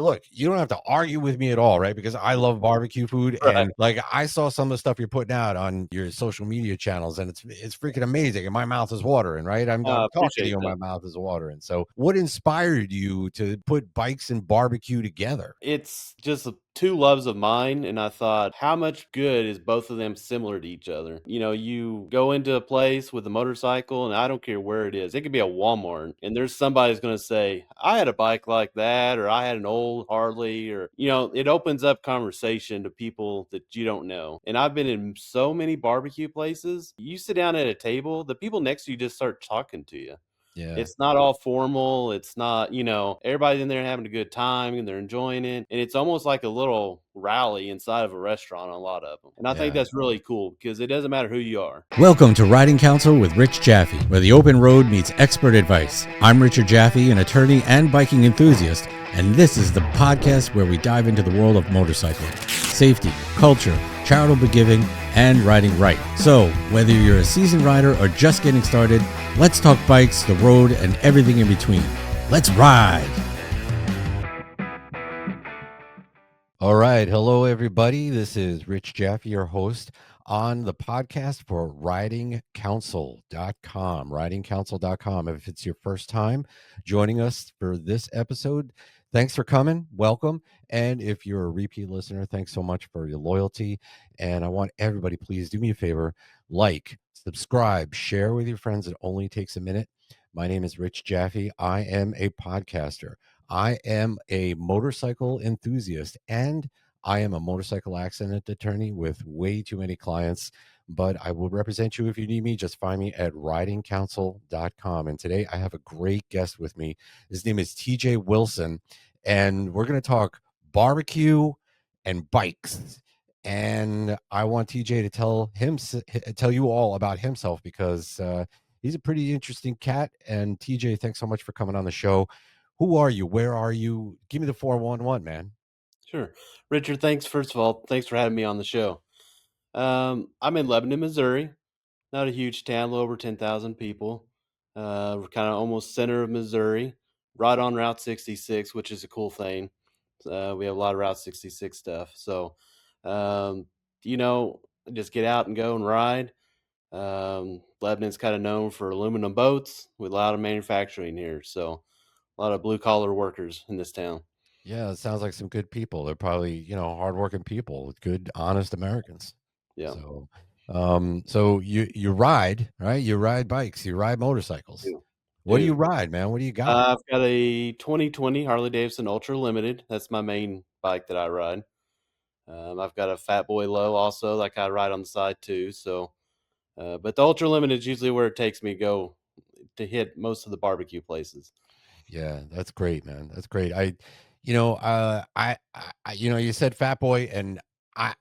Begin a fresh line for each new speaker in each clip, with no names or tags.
look, you don't have to argue with me at all, right? Because I love barbecue food,
Right.
and like I saw some of the stuff you're putting out on your social media channels, and it's freaking amazing. And my mouth is watering, right? I'm talking to
Appreciate
you, and
that.
my mouth is watering. So, what inspired you to put bikes and barbecue together?
It's just two loves of mine, and I thought, how much good is both of them similar to each other? You go into a place with a motorcycle, and I don't care where it is. It could be a Walmart, and there's somebody's going to say, I had a bike like that, or I had an old Harley, or, it opens up conversation to people that you don't know. And I've been in so many barbecue places. You sit down at a table, the people next to you just start talking to you.
Yeah,
It's not all formal. It's not, everybody's in there having a good time and they're enjoying it. And it's almost like a little rally inside of a restaurant on a lot of them. And I think
yeah.
that's really cool because it doesn't matter who you are.
Welcome to Riding Counsel with Rich Jaffe, where the open road meets expert advice. I'm Richard Jaffe, an attorney and biking enthusiast, and this is the podcast where we dive into the world of motorcycling, safety, culture, charitable giving, and riding right. So, whether you're a seasoned rider or just getting started, let's talk bikes, the road, and everything in between. Let's ride!
All right. Hello, everybody. This is Rich Jaffe, your host on the podcast for ridingcounsel.com. Ridingcounsel.com. If it's your first time joining us for this episode, thanks for coming. Welcome. And if you're a repeat listener, thanks so much for your loyalty. And I want everybody, please do me a favor, like, subscribe, share with your friends. It only takes a minute. My name is Rich Jaffe. I am a podcaster. I am a motorcycle enthusiast, and I am a motorcycle accident attorney with way too many clients, but I will represent you if you need me. Just find me at ridingcounsel.com. And today I have a great guest with me. His name is TJ Wilson, and we're going to talk barbecue and bikes. And I want TJ to tell you all about himself because he's a pretty interesting cat. And TJ, thanks so much for coming on the show. Who are you? Where are you? Give me the 411, man.
Sure. Richard, thanks. First of all, thanks for having me on the show. I'm in Lebanon, Missouri. Not a huge town, a little over 10,000 people. We're kind of almost center of Missouri, right on Route 66, which is a cool thing. We have a lot of Route 66 stuff. So, um, you know, just get out and go and ride. Lebanon's kind of known for aluminum boats with a lot of manufacturing here. So, a lot of blue collar workers in this town.
Yeah, it sounds like some good people. They're probably, hardworking people, good, honest Americans.
Yeah.
So you ride, right? You ride bikes, you ride motorcycles.
Do.
What do you
do.
ride, man? What do you got?
I've got a 2020 Harley Davidson Ultra Limited. That's my main bike that I ride. I've got a Fat Boy Low also, like I ride on the side too. So, but the Ultra Limited is usually where it takes me go to hit most of the barbecue places.
Yeah, that's great, man. That's great. You said fat boy, and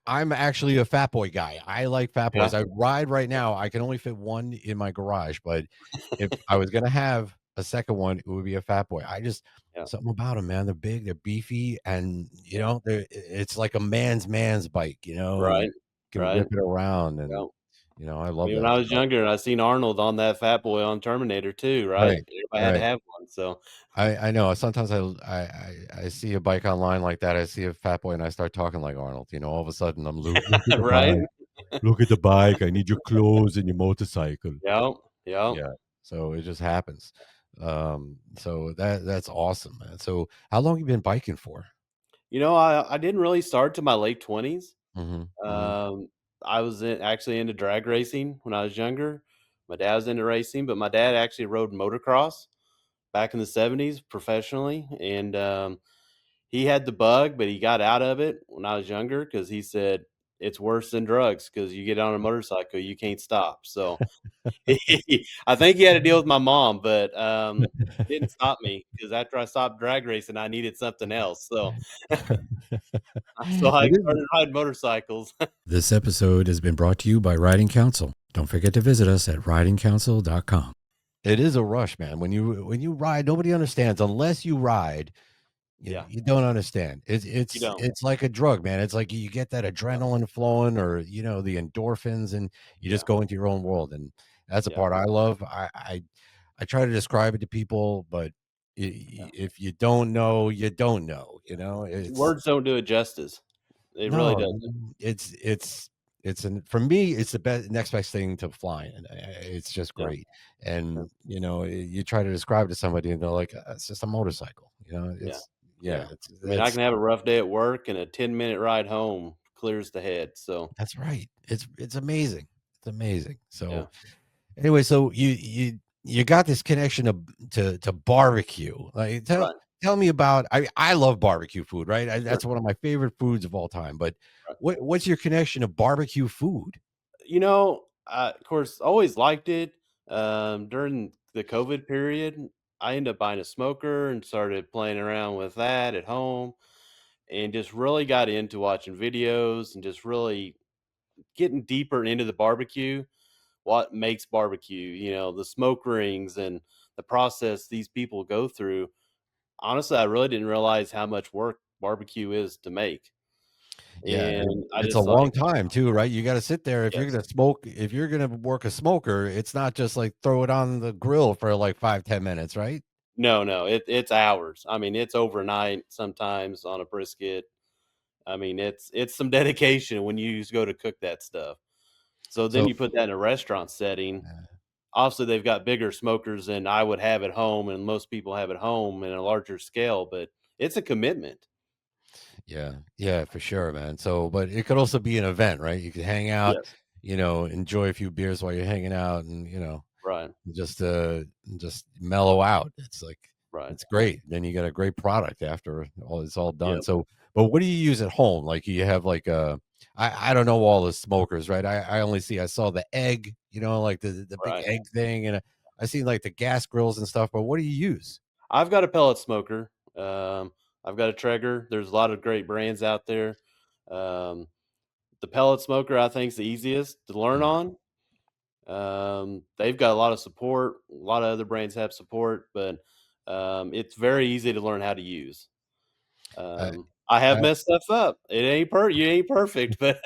I'm actually a fat boy guy. I like fat
Yeah,
boys. I ride right now. I can only fit one in my garage, but if I was gonna have a second one, it would be a fat boy.
yeah,
Something about them, man. They're big, they're beefy, and
yeah.
it's like a man's bike, and you
Right,
can
right.
whip it around,
Yeah.
and I
I
love
mean, when
that
I was
stuff.
younger, I seen Arnold on that Fat Boy on Terminator too. Right,
Right,
everybody had to
right.
have one. So,
I know. Sometimes I see a bike online like that. I see a fat boy and I start talking like Arnold. All of a sudden look at the
right.
bike. Look at the bike. I need your clothes and your motorcycle.
Yeah, yeah.
Yeah. So it just happens. So that's awesome, man. So how long you been biking for?
I didn't really start to my late 20s.
Mhm. Mhm.
Um, I was actually into drag racing when I was younger. My dad was into racing, but my dad actually rode motocross back in the 70s professionally. And he had the bug, but he got out of it when I was younger because he said it's worse than drugs because you get on a motorcycle, you can't stop. So I think he had to deal with my mom, but it didn't stop me because after I stopped drag racing, I needed something else. So, so I
It is
started riding motorcycles.
This episode has been brought to you by Riding Counsel. Don't forget to visit us at ridingcounsel.com.
it is a rush, man. When you ride, nobody understands unless you ride. You
Yeah,
you don't understand. It's
you
it's
don't.
it's like a drug, man. It's like you get that adrenaline flowing or, the endorphins and you
Yeah,
just go into your own world. And that's the
yeah,
part I love. I try to describe it to people, but if you don't know, you don't know. You know, it's
Words don't do it justice. It really
no,
doesn't.
it's an for me, it's the best next best thing to flying, and it's just
Yeah,
great.
yeah,
And you know, you try to describe it to somebody, and they're like, "It's just a motorcycle." You know,
yeah,
it's
yeah.
yeah, it's
I mean, I can have a rough day at work, and a 10-minute ride home clears the head. So
that's right. It's amazing. It's amazing.
yeah,
So anyway, so you got this connection to barbecue. Like
right,
tell me about. I love barbecue food. Right,
sure,
that's one of my favorite foods of all time. But
right.
what's your connection to barbecue food?
I, of course, always liked it. During the COVID period, I ended up buying a smoker and started playing around with that at home, and just really got into watching videos and just really getting deeper into the barbecue. What makes barbecue? The smoke rings and the process these people go through. Honestly, I really didn't realize how much work barbecue is to make,
Yeah,
and I
it's a
just
long time too, right? You got to sit there if you're
yes.
gonna smoke. If you're gonna work a smoker, it's not just like throw it on the grill for like 5-10 minutes, right?
No, no, it's hours. I mean, it's overnight sometimes on a brisket. I mean, it's some dedication when you just go to cook that stuff. So then
So
you put that in a restaurant setting.
uh,
Obviously, they've got bigger smokers than I would have at home, and most people have at home in a larger scale, but it's a commitment.
yeah, yeah, for sure, man. So, but it could also be an event, right? You could hang out,
Yes.
enjoy a few beers while you're hanging out, and
Right,
just just mellow out. It's like
right.
it's great. Then you get a great product after all it's all done.
Yep,
So, but what do you use at home? Like you have like I don't know all the smokers, right? I saw the egg, like the big
right.
egg thing, and I see like the gas grills and stuff. But what do you use?
I've got a pellet smoker. I've got a Traeger. There's a lot of great brands out there. Um, the pellet smoker, I think, is the easiest to learn
Yeah.
on. They've got a lot of support. A lot of other brands have support, but it's very easy to learn how to use.
I,
I have
I,
messed stuff up. You ain't perfect, but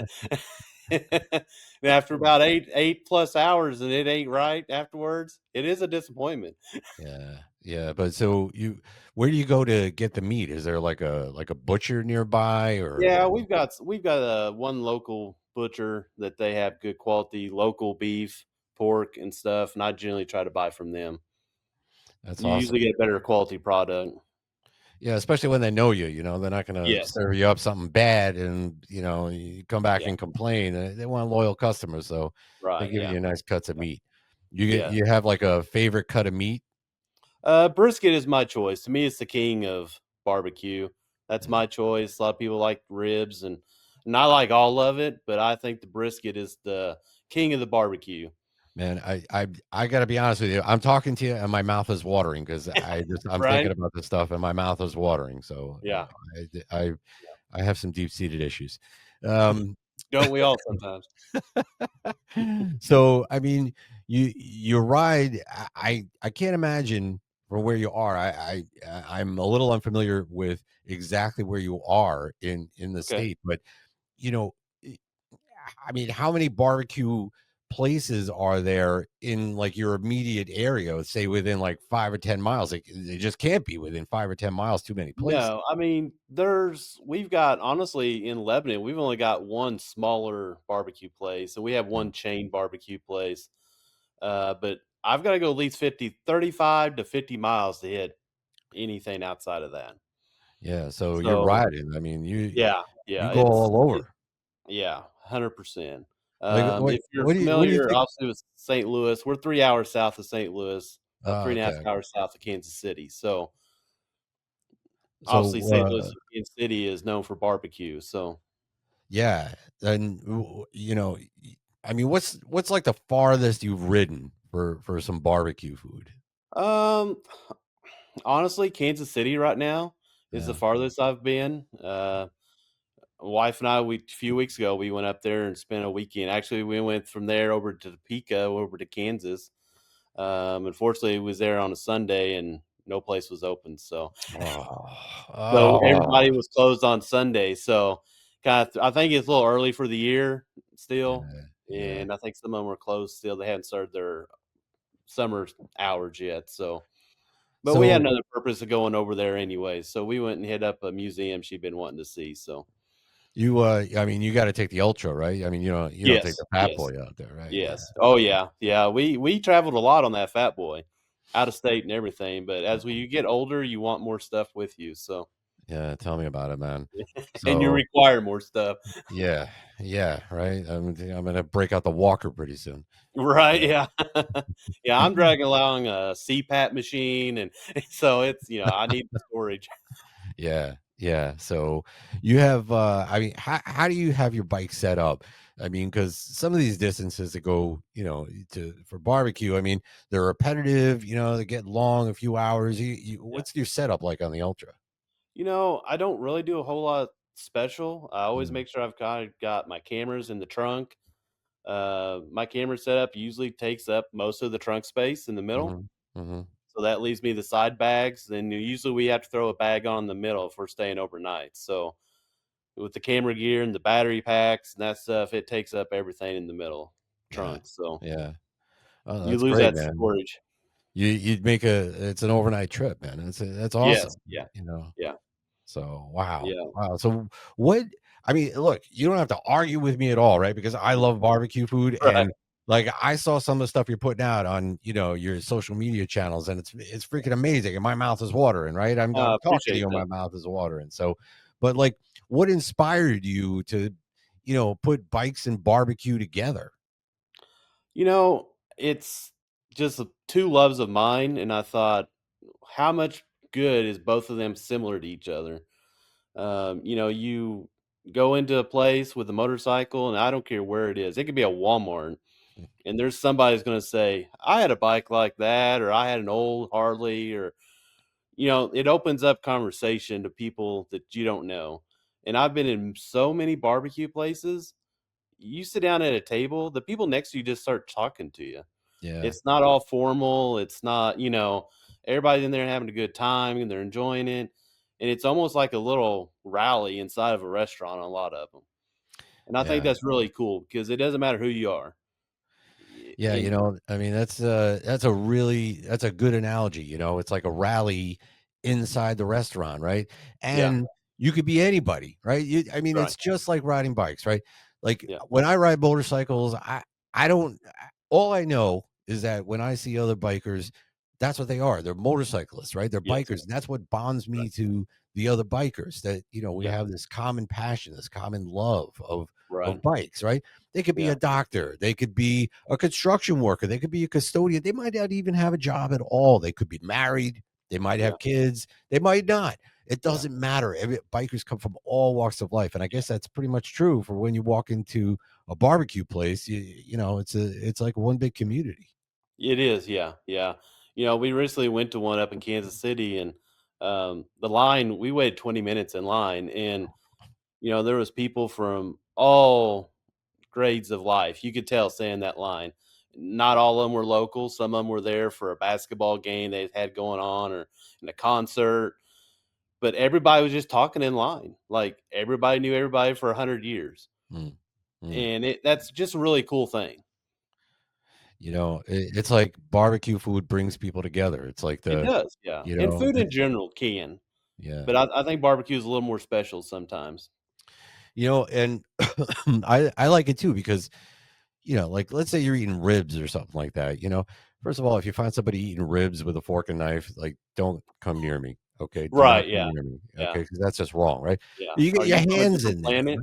after about eight plus hours and it ain't right afterwards, it is a disappointment.
yeah, yeah. But so where do you go to get the meat? Is there like a butcher nearby or?
Yeah, we've got one local butcher that they have good quality local beef, pork, and stuff, and I generally try to buy from them.
That's
You usually
awesome.
get a better quality product.
Yeah, especially when they know you, they're not gonna
Yes.
serve you up something bad and, you come back
Yeah.
and complain. They want loyal customers, so they're
Right.
giving
Yeah.
you nice cuts of
Yeah.
meat.
Yeah.
You have like a favorite cut of meat?
Brisket is my choice. To me, it's the king of barbecue. That's
Yeah.
my choice. A lot of people like ribs, and I like all of it, but I think the brisket is the king of the barbecue.
Man, I gotta be honest with you. I'm talking to you and my mouth is watering because I'm thinking
Right?
about this stuff and my mouth is watering. So
Yeah.
I have some deep-seated issues. Um,
Don't we all sometimes?
so I mean, you ride. I can't imagine from where you are. I'm a little unfamiliar with exactly where you are in the
Okay.
state, but you know, i- I mean, how many barbecue places are there in like your immediate area? Say within like 5 or 10 miles. Like they just can't be within 5 or 10 miles. Too many places.
No, I mean, we've got honestly in Lebanon, we've only got one smaller barbecue place, and we have
Mm.
one chain barbecue place. But I've got to go at least 35 to 50 miles to hit anything outside of that.
Yeah. So you're
So
riding. I mean,
yeah,
you
yeah,
go all over.
yeah, 100%.
Like
If you're
what do you
familiar,
think?
obviously with St. Louis, we're 3 hours south of St. Louis, about
Oh,
three and a half
okay.
hours south of Kansas City. So obviously,
So,
St. Louis and Kansas City is known for barbecue. So
yeah, and I mean, what's like the farthest you've ridden for some barbecue food?
um, honestly, Kansas City right now is the
Yeah.
farthest I've been. Wife and I, we a few weeks ago, we went up there and spent a weekend. Actually, we went from there over to Topeka, over to Kansas. Unfortunately, it was there on a Sunday and no place was open.
Oh,
So
oh,
everybody was closed on Sunday. So I think it's a little early for the year still,
yeah, yeah.
and I think some of them are closed still. They haven't started their summer hours yet. So But we had
So
another purpose of going over there anyway, so we went and hit up a museum she'd been wanting to see, so
you, I mean, you got to take the ultra, right? I mean, you don't take
yes,
the fat
yes,
boy out there, right? Yeah.
yes. Oh, yeah, yeah, we traveled a lot on that Fat Boy, out of state and everything, but as you get older, you want more stuff with you, so
Yeah. Tell me about it, man.
and you
So
require more stuff.
yeah, yeah, right. I'm gonna break out the walker pretty soon.
Right,
So,
yeah. Yeah, I'm dragging along a CPAP machine, and so it's I need the storage.
yeah, yeah. So you have, I mean, how do you have your bike set up? I mean, because some of these distances that go, to for barbecue, I mean, they're repetitive. They get long, a few hours.
Yeah.
What's your setup like on the ultra?
I don't really do a whole lot special. I always
Mm,
make sure I've kinda got my cameras in the trunk. My camera setup usually takes up most of the trunk space in the middle,
mm-hmm, mm-hmm.
so that leaves me the side bags, then usually we have to throw a bag on the middle if we're staying overnight, so with the camera gear and the battery packs and that stuff, it takes up everything in the middle
Yeah,
trunk, so
yeah. Oh,
you
that's
lose
great,
that
man.
storage.
You'd make it's an overnight trip, man. That's awesome.
Yes, yeah,
You know.
yeah,
So, wow.
yeah,
Wow. So what I mean, look, you don't have to argue with me at all, right? Because I love barbecue food
right.
and like I saw some of the stuff you're putting out on, your social media channels and it's freaking amazing and my mouth is watering, right? I'm talking to
Appreciate
you and
that.
my mouth is watering. So, but like what inspired you to, put bikes and barbecue together?
It's just 2 loves of mine, and I thought, how much good is both of them similar to each other? You go into a place with a motorcycle, and I don't care where it is. It could be a Walmart, and there's somebody's gonna say, "I had a bike like that," or "I had an old Harley," or it opens up conversation to people that you don't know. And I've been in so many barbecue places. You sit down at a table, the people next to you just start talking to you.
Yeah.
It's not all formal. It's not, everybody's in there having a good time and they're enjoying it. And it's almost like a little rally inside of a restaurant on a lot of them. And I think
Yeah.
that's really cool because it doesn't matter who you are.
Yeah,
And
I mean, that's a good analogy, it's like a rally inside the restaurant, right?
yeah,
And you could be anybody, right? I mean,
right.
it's just like riding bikes, right? Like
Yeah,
when I ride motorcycles, I don't all I know is that when I see other bikers, that's what they are. They're motorcyclists, right? They're
yes,
bikers. And that's what bonds
right.
me to the other bikers that, we
Yeah,
have this common passion, this common love of
right.
bikes, right? They could be
Yeah,
a doctor, they could be a construction worker, they could be a custodian, they might not even have a job at all. They could be married, they might
yeah,
have kids, they might not. It
yeah,
doesn't matter. Bikers come from all walks of life, and I
yeah.
guess that's pretty much true for when you walk into a barbecue place. It's like one big community.
It is, yeah, yeah. We recently went to one up in Kansas City, and the line we waited 20 minutes in line, and there was people from all grades of life. You could tell saying that line. Not all of them were local. Some of them were there for a basketball game they had going on, or in a concert. But everybody was just talking in line, like everybody knew everybody for 100 years,
Mm, mm.
and that's just a really cool thing.
It's like barbecue food brings people together. It's like
It does, yeah, and food in
it's
general can.
yeah.
But I think barbecue is a little more special sometimes.
And I like it too because like let's say you're eating ribs or something like that. First of all, if you find somebody eating ribs with a fork and knife, like don't come near me. Okay, do not
Right,
come
yeah,
near me.
yeah,
Okay, because that's just wrong, right?
yeah.
You get
Are
your
you from a
hands
different
in there.
planet?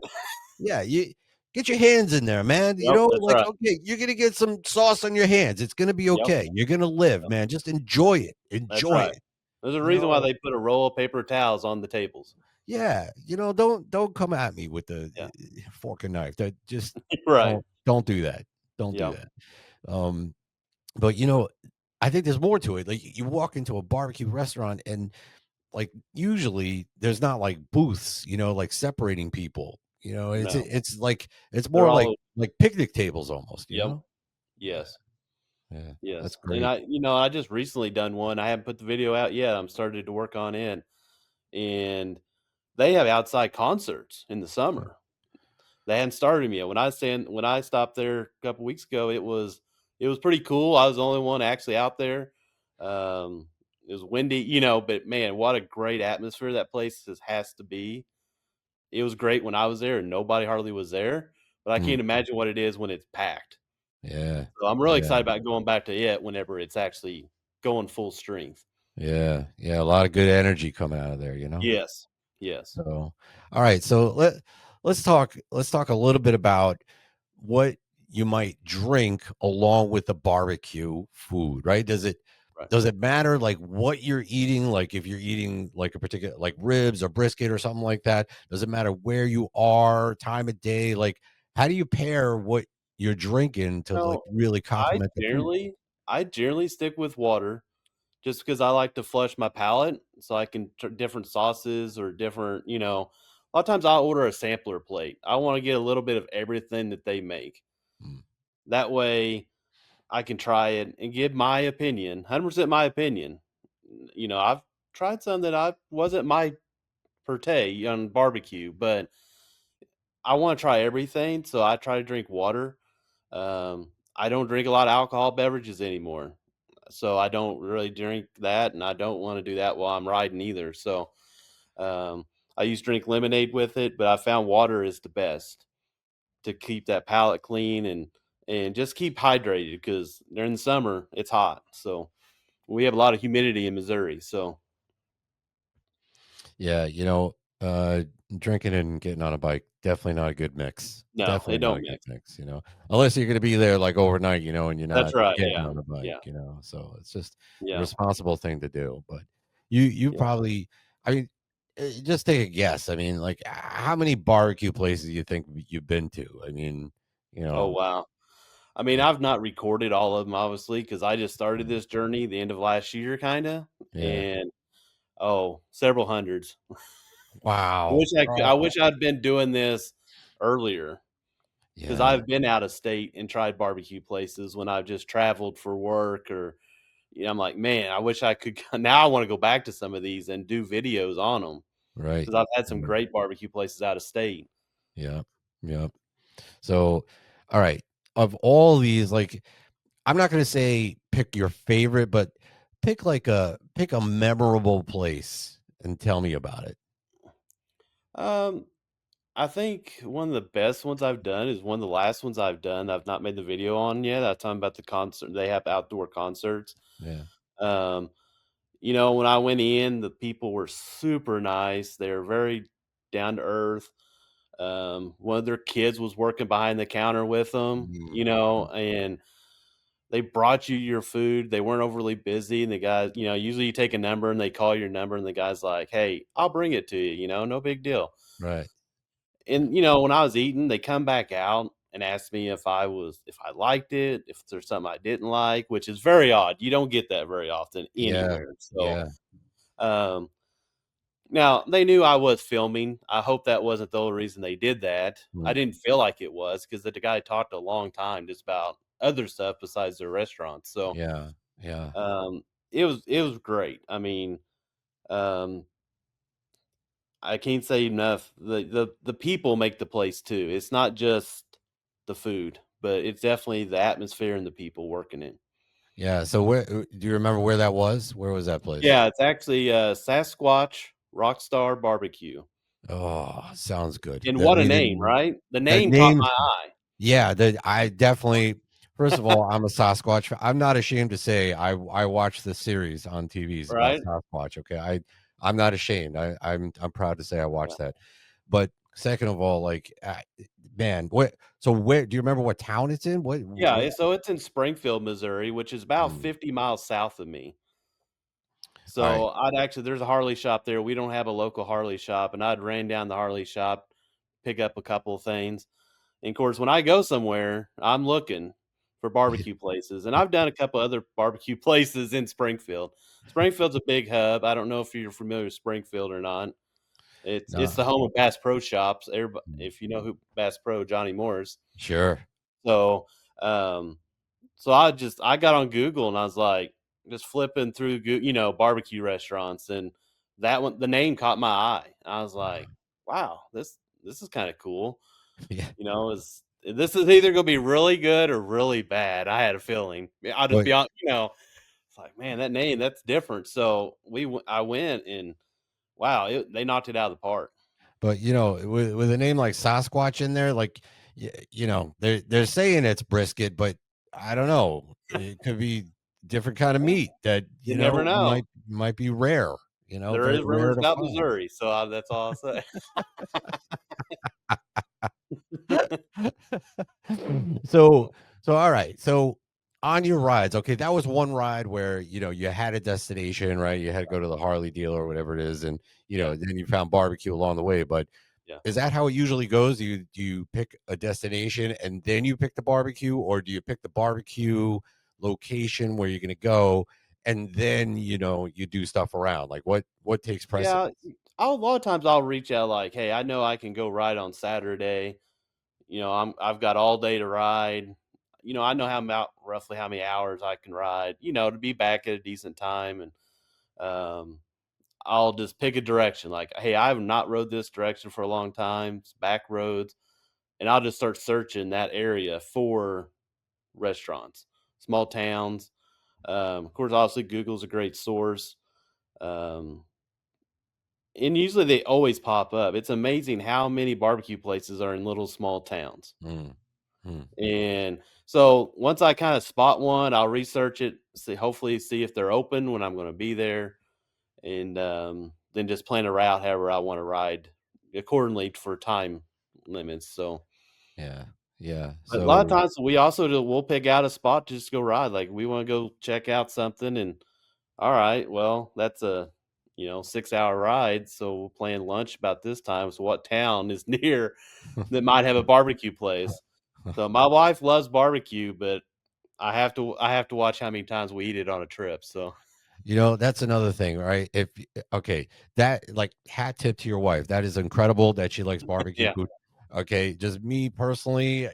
Yeah, you get your hands in there, man.
Yep, that's
Like
right.
okay, you're gonna get some sauce on your hands. It's gonna be
Yep,
okay. You're gonna live,
yep,
man. Just enjoy it.
that's
Enjoy
right.
it.
There's a
You
reason why
know,
they put a roll of paper towels on the tables.
yeah. Don't come at me with the
Yeah,
fork and knife. That just
right.
don't do that. Don't do
Yep.
that. Um, But, I think there's more to it. Like, you walk into a barbecue restaurant and, like, usually there's not, like, booths, like, separating people.
No,
It's like it's
they're
more
all
like
over.
picnic tables almost, you
Yep.
know? Yeah,
Yes.
yeah, that's
Yes. And
great.
I just recently done one. I haven't put the video out yet. I'm started to work on it, and they have outside concerts in the
Mm,
summer. They hadn't started 'em yet. When I stopped there a couple weeks ago, it was pretty cool. I was the only one actually out there. Um, It was windy, but man, what a great atmosphere that place has to be. It was great when I was there and nobody hardly was there, but I
Mm,
can't imagine what it is when it's packed.
yeah.
So I'm really
Yeah.
excited about going back to it whenever it's actually going full strength.
Yeah. Yeah. A lot of good energy coming out of there, you know?
Yes. Yes.
So, all right. So let's talk a little bit about what you might drink along with the barbecue food, right?
Right.
Does it matter like what you're eating? Like if you're eating like a particular like ribs or brisket or something like that, does it matter where you are, time of day? Like how do you pair what you're drinking to like
No,
really
I
complement the food?
generally I generally stick with water just because I like to flush my palate so I can different sauces or different, a lot of times I'll order a sampler plate. I want to get a little bit of everything that they make.
Mm,
That way I can try it and give my opinion, 100% my opinion. I've tried some that I wasn't my forte on barbecue, but I want to try everything, so I try to drink water. I don't drink a lot of alcohol beverages anymore, so I don't really drink that, and I don't want to do that while I'm riding either. So um, I used to drink lemonade with it, but I found water is the best to keep that palate clean and just keep hydrated because during the summer it's hot. So we have a lot of humidity in Missouri. So
yeah, drinking and getting on a bike, definitely not a good mix.
no, it
Definitely not
don't
a good
mix.
mix, unless you're gonna be there like overnight, and you're
That's
not
right.
getting
Yeah.
on a bike,
Yeah.
so it's just the
Yeah.
responsible thing to do. But you
Yeah.
probably, I mean, just take a guess. I mean, like how many barbecue places do you think you've been to? I mean, you
Oh
know,
wow. I mean,
uh,
I've not recorded all of them, obviously, because I just started
mm,
this journey the end of last year, kind of,
yeah.
and several hundreds.
Wow.
I
Oh,
wish I'd been doing this earlier because
yeah.
I've been out of state and tried barbecue places when I've just traveled for work or, I'm like, man, I wish I could. Now I want to go back to some of these and do videos on them
Right.
because I've had some
Yeah.
great barbecue places out of state.
Yeah. Yeah. So, all right. Of all these, like I'm not gonna say pick your favorite, but pick a memorable place and tell me about it.
Um, I think one of the best ones I've done is one of the last ones I've done I've not made the video on yet. I'm talking about the concert. They have outdoor concerts.
Yeah.
Um, when I went in, the people were super nice. They were very down to earth. One of their kids was working behind the counter with them,
Mm, mm,
and they brought you your food. They weren't overly busy. And the guy, usually you take a number and they call your number, and the guy's like, "Hey, I'll bring it to you. No big deal."
right.
And when I was eating, they come back out and asked me if I liked it, if there's something I didn't like, which is very odd. You don't get that very often
Yeah.
anywhere. So,
Yeah.
um, now they knew I was filming. I hope that wasn't the only reason they did that. I
Mm,
didn't feel like it was because the guy talked a long time just about other stuff besides their restaurant. So,
yeah. Yeah.
um, it was great. I mean, um, I can't say enough. The people make the place too. It's not just the food, but it's definitely the atmosphere and the people working it.
Yeah. So where do you remember where that was? Where was that place?
Yeah, it's actually Sasquatch Rockstar Barbecue.
Oh, sounds good.
And
I
what a
mean,
name, right? The
that
name caught
name,
my eye,
yeah, I definitely first of all, I'm a Sasquatch I'm not ashamed to say I watch the series on TVs about
right?
Sasquatch, okay? I'm not ashamed. I'm proud to say I
Yeah.
watched that. But second of all, like, man, where do you remember what town it's in?
Yeah,
What
so it's in Springfield, Missouri, which is about
mm,
50 miles south of me.
alright.
So there's a Harley shop there. We don't have a local Harley shop, and I'd ran down the Harley shop, pick up a couple of things. And of course, when I go somewhere, I'm looking for barbecue places, and I've done a couple other barbecue places in Springfield. Springfield's a big hub. I don't know if you're familiar with Springfield or not. It's
No.
the home of Bass Pro Shops. Everybody,
Mm,
if you know who Bass Pro, Johnny Morris.
sure.
So, um, I got on Google and I was like just flipping through barbecue restaurants, and the name caught my eye. I was like, wow, this is kind of cool.
Yeah.
Is this is either gonna be really good or really bad. I had a feeling. I'll just
But
be on, It's like, man, that name, that's different. So I went and wow, they knocked it out of the park.
But, with a name like Sasquatch in there, like, they're saying it's brisket, but I don't know. It could be different kind of
Yeah,
meat that,
you never know.
might be rare,
There
very
is
rare
rumors
to
about
find.
Missouri, so that's all I'll say.
So so all right. So on your rides, okay, that was one ride where, you had a destination, right? You had to go to the Harley dealer or whatever it is, and,
Yeah,
then you found barbecue along the way, but
yeah.
is that how it usually goes? Do you pick a destination and then you pick the barbecue, or do you pick the barbecue location where you're gonna go and then, you do stuff around? Like what takes
Yeah,
precedence?
a lot of times I'll reach out like, "Hey, I know I can go ride on Saturday. I've got all day to ride. I know roughly how many hours I can ride, to be back at a decent time." And um, I'll just pick a direction. Like, "Hey, I have not rode this direction for a long time. It's back roads." And I'll just start searching that area for restaurants, small towns. Of course, obviously, Google's a great source. Um, and usually they always pop up. It's amazing how many barbecue places are in little small towns.
Mm, mm,
And so once I kind of spot one, I'll research it, hopefully see if they're open when I'm going to be there, and then just plan a route however I want to ride accordingly for time limits. So,
yeah, yeah.
but a lot of
So
times we'll pick out a spot to just go ride. Like we want to go check out something, and all right, well that's a 6 hour ride, so we'll plan lunch about this time. So what town is near that might have a barbecue place? So my wife loves barbecue, but I have to watch how many times we eat it on a trip, so
That's another thing, right? Okay, that like hat tip to your wife. That is incredible that she likes barbecue
yeah.
food. Okay, just me personally,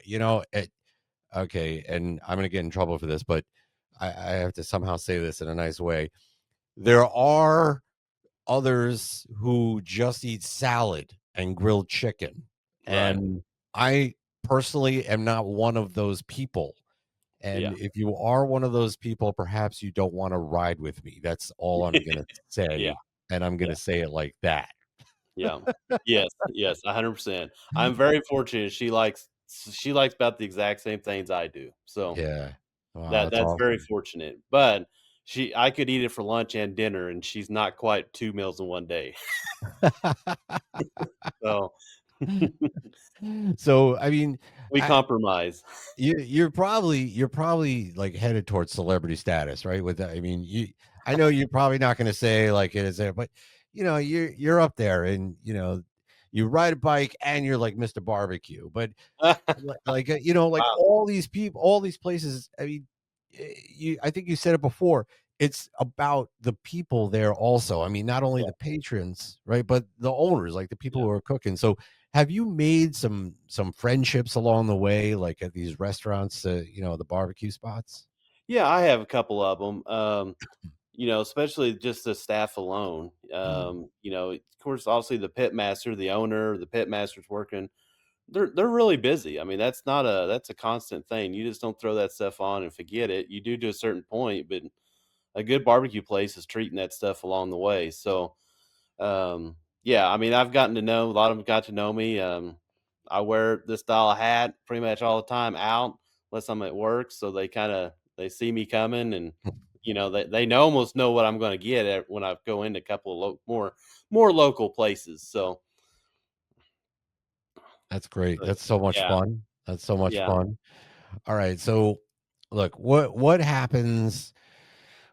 okay, and I'm gonna get in trouble for this, but I have to somehow say this in a nice way. There are others who just eat salad and grilled chicken,
Right.
and I personally am not one of those people. And
Yeah.
if you are one of those people, perhaps you don't want to ride with me. That's all I'm going to
Yeah,
say. And I'm going
yeah,
to say it like that.
yeah. Yes, yes, 100%. I'm very fortunate she likes about the exact same things I do, so
Yeah. Wow,
that
that's
that's very
awesome.
fortunate, but I could eat it for lunch and dinner, and she's not quite 2 meals in one day, so
So, I mean,
we
I,
compromise.
you're probably like headed towards celebrity status, right? With that, I mean, I know you're probably not going to say like it is there, but you're up there, and you ride a bike and you're like Mr. Barbecue. But like
Wow,
all these places. I mean, I think you said it before. It's about the people there also. I mean, not only
yeah,
the patrons, right, but the owners, like the people
yeah.
who are cooking. So, have you made some friendships along the way, like at these restaurants, the barbecue spots?
Yeah, I have a couple of them. Especially just the staff alone.
Mm,
Of course, obviously the pit master, the owner, the pit master's working. They're really busy. I mean, that's a constant thing. You just don't throw that stuff on and forget it. You do to a certain point, but a good barbecue place is treating that stuff along the way. So, yeah, I mean, I've gotten to know a lot of them got to know me. I wear this style of hat pretty much all the time out, unless I'm at work. So they see me coming, and they know almost know what I'm going to get when I go into a couple of more local places. So,
that's great.
but
That's so much
yeah,
fun. That's so much
yeah.
fun. All right, so look, what happens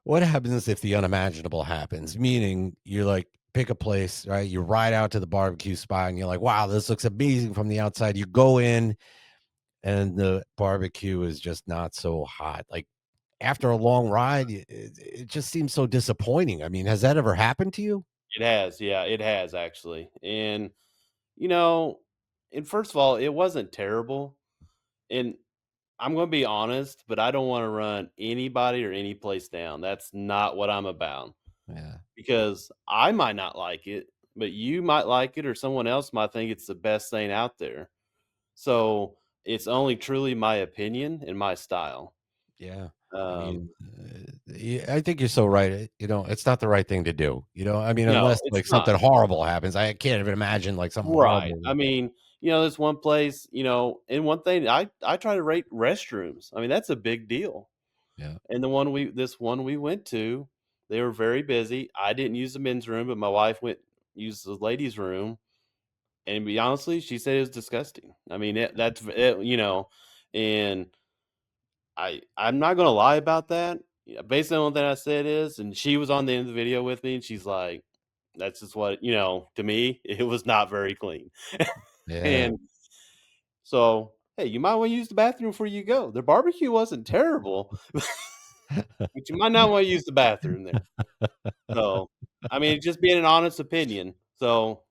if the unimaginable happens? Meaning, you like pick a place, right? You ride out to the barbecue spot, and you're like, "Wow, this looks amazing from the outside." You go in, and the barbecue is just not so hot. Like after a long ride, it just seems so disappointing. I mean, has that ever happened to you?
It has, yeah, it has actually. And you know, and first of all, it wasn't terrible. And I'm going to be honest, but I don't want to run anybody or any place down. That's not what I'm about,
Yeah,
because I might not like it, but you might like it, or someone else might think it's the best thing out there. So it's only truly my opinion and my style.
yeah. I
Um,
mean, I think you're so right. It's not the right thing to do. I mean,
no,
unless
it's
like
not.
something horrible happens, I can't even imagine like something
Right.
horrible.
I mean, this one place, and one thing I try to rate restrooms. I mean, that's a big deal.
Yeah,
And this one we went to, they were very busy. I didn't use the men's room, but my wife went used the ladies' room. And to be honestly, she said it was disgusting. I mean, and I'm not gonna lie about that. Yeah, based on what I said is, and she was on the end of the video with me, and she's like, "That's just what to me, it was not very clean."
yeah,
And so, hey, you might want to use the bathroom before you go. The barbecue wasn't terrible, but you might not want to use the bathroom there. So, I mean, just being an honest opinion. So,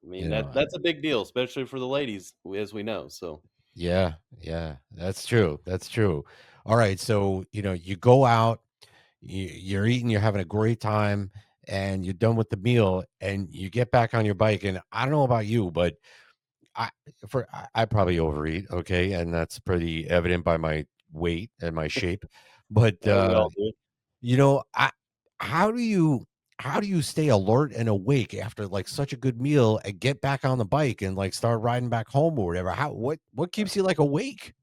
I mean,
you know.
that's a big deal, especially for the ladies, as we know. So,
Yeah, yeah, that's true. That's true. All right, so you go out, you're eating, you're having a great time, and you're done with the meal, and you get back on your bike. And I don't know about you, but I I probably overeat, okay, and that's pretty evident by my weight and my shape. But
we all do.
I how do you how do you stay alert and awake after like such a good meal and get back on the bike and like start riding back home or whatever? What keeps you like awake?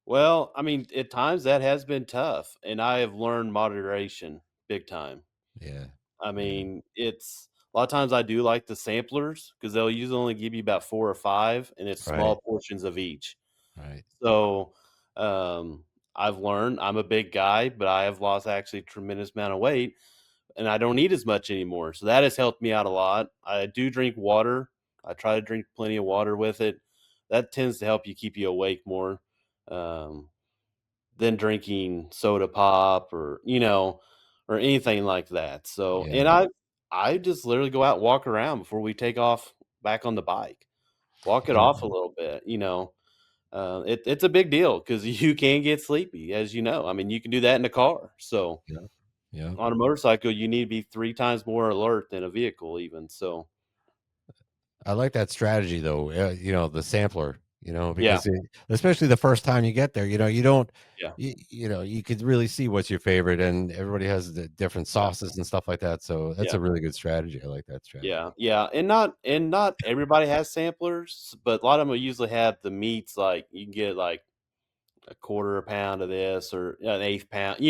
Well, I mean, at times that has been tough, and I have learned moderation big time.
Yeah,
I
yeah,
mean, it's a lot of times I do like the samplers because they'll usually only give you about 4 or 5, and it's
right,
small portions of each.
right.
So, I've learned I'm a big guy, but I have lost actually a tremendous amount of weight, and I don't eat as much anymore. So that has helped me out a lot. I do drink water. I try to drink plenty of water with it. That tends to help you keep you awake more. Um, than drinking soda pop or anything like that. So,
Yeah,
and I just literally go out and walk around before we take off back on the bike. Walk it
yeah,
off a little bit. It's a big deal because you can get sleepy, as you know. I mean, you can do that in a car. So
yeah, yeah.
on a motorcycle, you need to be 3 times more alert than a vehicle, even. So
I like that strategy though, the sampler,
yeah,
because especially the first time you get there, you don't
yeah,
you could really see what's your favorite and everybody has the different
yeah,
sauces and stuff like that. So that's
yeah.
a really good strategy. I like that strategy.
Yeah, yeah, and not everybody has samplers, but a lot of them will usually have the meats, like, you can get, like, a quarter a pound of this or an eighth pound,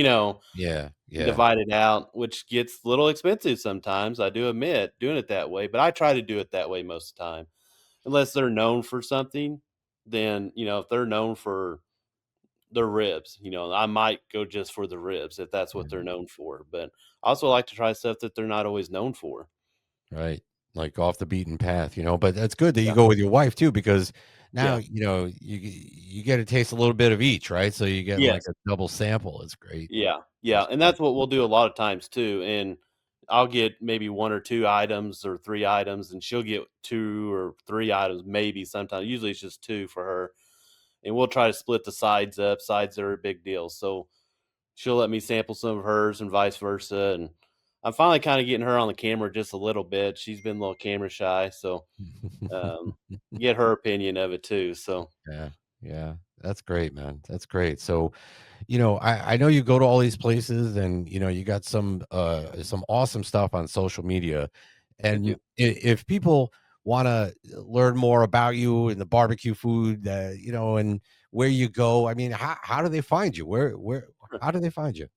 Yeah,
and
yeah.
divide it out, which gets a little expensive sometimes, I do admit, doing it that way, but I try to do it that way most of the time. Unless they're known for something, then, if they're known for their ribs, I might go just for the ribs if that's what they're
Mhm.
known for, but I also like to try stuff that they're not always known for.
Right. Like off the beaten path, but that's good that you
Yeah,
go with your wife too, because now,
yeah.
you get to taste a little bit of each, right? So you're getting like
Yes.
a double sample. It's great.
Yeah, yeah,
It's
and
great.
that's what we'll do a lot of times too, and I'll get maybe 1 or 2 items or 3 items, and she'll get 2 or 3 items, maybe sometimes, usually it's just 2 for her, and we'll try to split the sides up. Sides are a big deal, so she'll let me sample some of hers and vice versa, and I'm finally kinda getting her on the camera just a little bit. She's been a little camera shy, so, um, get her opinion of it too, so
Yeah, yeah. That's great, man. That's great. So, I know you go to all these places and, you got some awesome stuff on social media.
I
And
do.
if people want to learn more about you and the barbecue food, and where you go, I mean, how do they find you? How do they find you?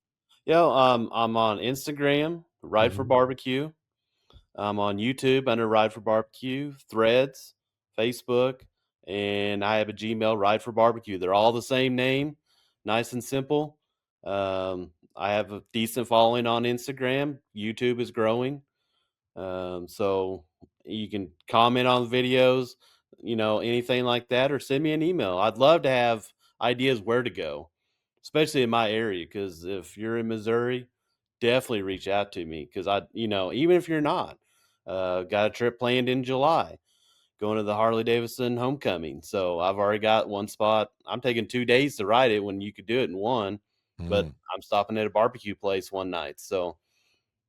Yeah, I'm on Instagram, Ride for
Hmm.
Barbecue. I'm on YouTube under Ride for Barbecue, Threads, Facebook, and I have a Gmail, Ride for Barbecue. They're all the same name, nice and simple. I have a decent following on Instagram. YouTube is growing. So you can comment on videos, anything like that, or send me an email. I'd love to have ideas where to go, especially in my area. Because if you're in Missouri, definitely reach out to me. Because even if you're not, got a trip planned in July, going to the Harley Davidson homecoming. So I've already got one spot. I'm taking 2 days to ride it when you could do it in one, but
Mm,
I'm stopping at a barbecue place one night. So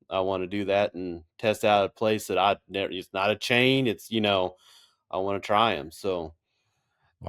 I wanna do that and test out a place that I never it's not a chain, I wanna try them. So,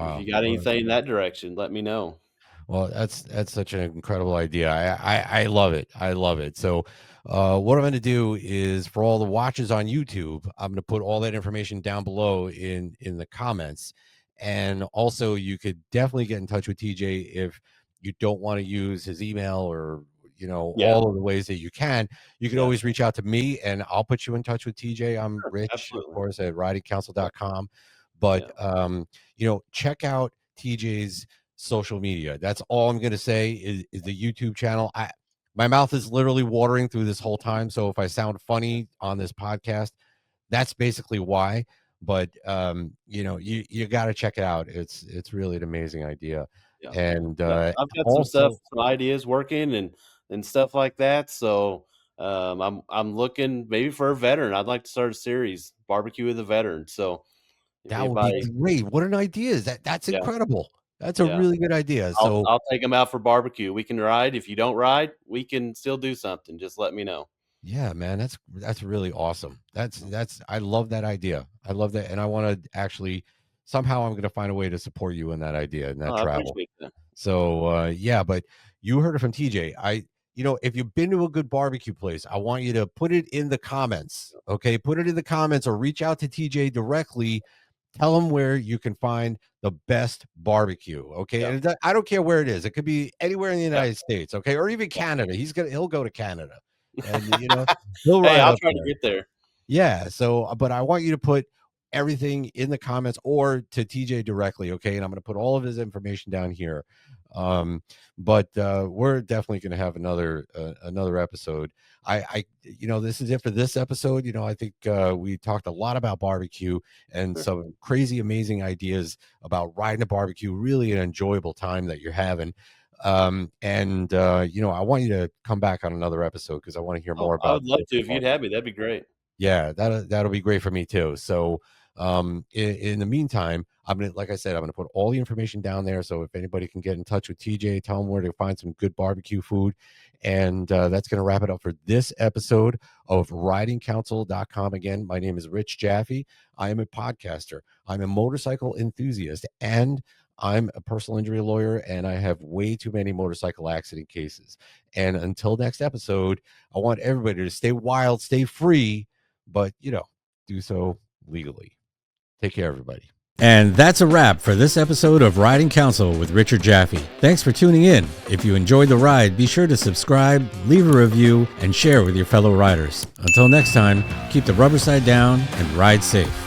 if
wow.
you got anything in that direction, let me know.
Well, that's such an incredible idea. I love it. I love it. So, what I'm going to do is for all the watches on YouTube, I'm going to put all that information down below in the comments, and also you could definitely get in touch with TJ if you don't want to use his email or
Yeah,
all of the ways that you can. You could
yeah,
always reach out to me, and I'll put you in touch with TJ. I'm
sure,
Rich, of
absolutely.
course, at
Yeah,
ridingcounsel.com. But
yeah,
check out TJ's social media. That's all I'm going to say is the YouTube channel. My mouth is literally watering through this whole time. So if I sound funny on this podcast, that's basically why. But you got to check it out. It's really an amazing idea.
yeah.
And
Yeah, I've got some stuff,
also,
some ideas working and stuff like that. So I'm looking maybe for a veteran. I'd like to start a series, barbecue with a veteran. So if
that would be
anybody,
great. What an idea is that? That's
yeah,
incredible. That's a
yeah,
really good idea. So
I'll take them out for barbecue. We can ride. If you don't ride, we can still do something. Just let me know.
yeah, man, that's really awesome. That's I love that idea. I love that, and I want to actually somehow I'm going to find a way to support you in that idea and
Oh,
that
I
travel.
appreciate that.
So yeah, but you heard it from TJ. If you've been to a good barbecue place, I want you to put it in the comments. Okay, put it in the comments or reach out to TJ directly. Tell him where you can find the best barbecue. Okay,
Yeah,
and I don't care where it is. It could be anywhere in the
yeah,
United States. Okay, or even
yeah.
Canada. He'll go to Canada, and he'll
Hey,
ride
I'll
up
try to
there.
get there.
Yeah. So, but I want you to put everything in the comments or to TJ directly. Okay. And I'm going to put all of his information down here. Um, but we're definitely going to have another episode. This is it for this episode. I think we talked a lot about barbecue and
Sure.
some crazy, amazing ideas about riding a barbecue, really an enjoyable time that you're having. I want you to come back on another episode because I want to hear
Oh,
more
I
about
would love
this
to. If you'd
barbecue.
have me, that'd be great.
Yeah, that'll be great for me too. So, in the meantime, like I said, I'm gonna put all the information down there. So if anybody can get in touch with TJ, tell them where to find some good barbecue food. And that's gonna wrap it up for this episode of ridingcounsel.com. Again, my name is Rich Jaffe. I am a podcaster. I'm a motorcycle enthusiast, and I'm a personal injury lawyer, and I have way too many motorcycle accident cases. And until next episode, I want everybody to stay wild, stay free, but do so legally. Take care, everybody.
And that's a wrap for this episode of Riding Counsel with Richard Jaffe. Thanks for tuning in. If you enjoyed the ride, be sure to subscribe, leave a review, and share with your fellow riders. Until next time, keep the rubber side down and ride safe.